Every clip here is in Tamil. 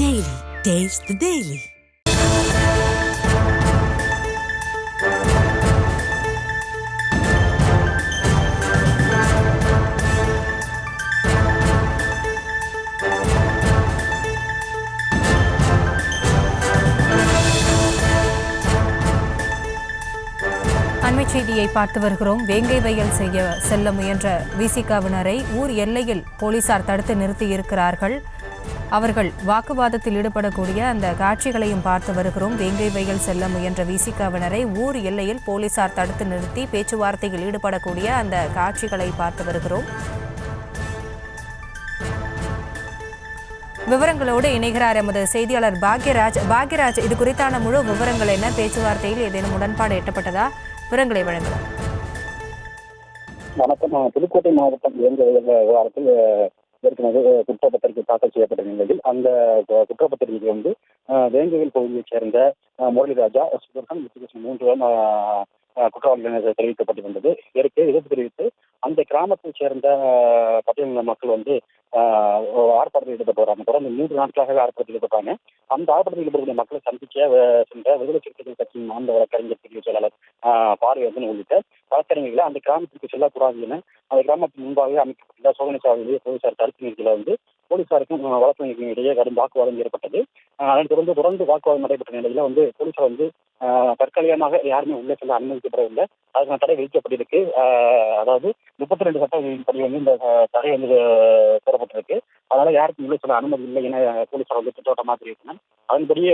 Daily. Taste the Daily. அண்மைச் செய்தியை பார்த்து வருகிறோம். வேங்கை வயல் செல்ல முயன்ற விசிகாவினரை ஊர் எல்லையில் போலீசார் தடுத்து நிறுத்தியிருக்கிறார்கள். அவர்கள் வாக்குவாதத்தில் ஈடுபடக்கூடிய அந்த காட்சிகளையும் பார்த்து வருகிறோம். வேங்கை வயல் செல்ல முயன்ற விசிகாவினரை ஊர் எல்லையில் போலீசார் தடுத்து நிறுத்தி பேச்சுவார்த்தையில் ஈடுபடக்கூடிய அந்த காட்சிகளை பார்த்து வருகிறோம். விவரங்களோடு இணைகிறார் எமது செய்தியாளர் பாக்யராஜ். இது குறித்தான முழு விவரங்கள் என்ன? பேச்சுவார்த்தையில் ஏதேனும் உடன்பாடு எட்டப்பட்டதா? விவரங்களை வழங்கலாம். வணக்கம். புதுக்கோட்டை மாவட்டம் வேங்கை விவகாரத்தில் ஏற்கனவே குற்றப்பத்திரிகை தாக்கல் செய்யப்பட்ட நிலையில் அந்த குற்றப்பத்திரிகை வேங்கையில் பகுதியைச் சேர்ந்த முரளிராஜா, சுதர்சன், முத்துகிருஷ்ணன் 3 குற்றவாளிகள் தெரிவிக்கப்பட்டிருந்தது. இதற்கு எதிர்ப்பு தெரிவித்து அந்த கிராமத்தைச் சேர்ந்த பட்டியலின மக்கள் ஆர்ப்பாட்டத்தில் ஈடுபட்டு வராங்க. தொடர்ந்து 3 நாட்களாக ஆர்ப்பாட்டத்தில் ஈடுபட்டாங்க. அந்த ஆர்ப்பாட்டத்தில் ஈடுபடக்கூடிய மக்களை சந்திக்க சென்ற விடுதலை சிறுத்தைகள் கட்சியின் மாநில வழக்கறிஞர் பிரிவு செயலாளர் பார்வையரசன் உள்ளிட்ட வழக்கறிஞர்களை அந்த கிராமத்திற்கு செல்லக்கூடாது என அந்த கிராமத்தின் முன்பாக அமைக்கப்பட்டுள்ள சோதனை சாவடியிலேயே போலீசார் தடுத்து நிறுத்தில போலீசாருக்கும் வழக்கறிஞர்களுக்கும் இடையே கடும் வாக்குவாதம் ஏற்பட்டது. அதனைத் தொடர்ந்து வாக்குவாதம் நடைபெற்ற நிலையில போலீசார் தற்காலிகமாக யாருமே உள்ளே செல்ல அனுமதிக்கப்படவில்லை. அதுக்கான தடை விதிக்கப்பட்டிருக்கு. அதாவது 32 சட்டப்படி இந்த தடை கூறப்பட்டிருக்கு. அதனால யாருக்கும் உள்ளே செல்ல அனுமதி இல்லை என போலீசார் திட்டவட்டமாக தெரிவித்தனர். அதன்படியே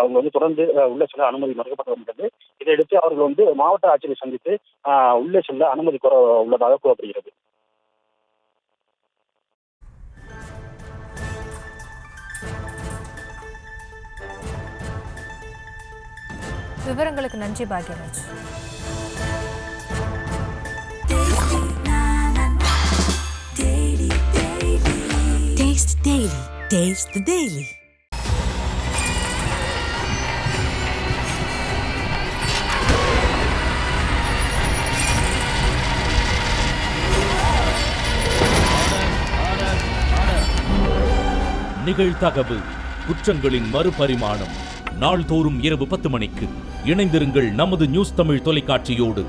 அவங்க தொடர்ந்து உள்ளே செல்ல அனுமதி மறுக்கப்பட்டு வருகிறது. இதையடுத்து அவர்கள் மாவட்ட ஆட்சியரை சந்தித்து உள்ளே செல்ல அனுமதி கோர உள்ளதாக கூறப்படுகிறது. விவரங்களுக்கு நன்றி Bhagyaraj. Taste the Daily. Taste the Daily. நிகழ்தகவு குற்றங்களின் மறுபரிமாணம் நாள்தோறும் இரவு 10 மணிக்கு இணைந்திருங்கள் நமது நியூஸ் தமிழ் தொலைக்காட்சியோடு.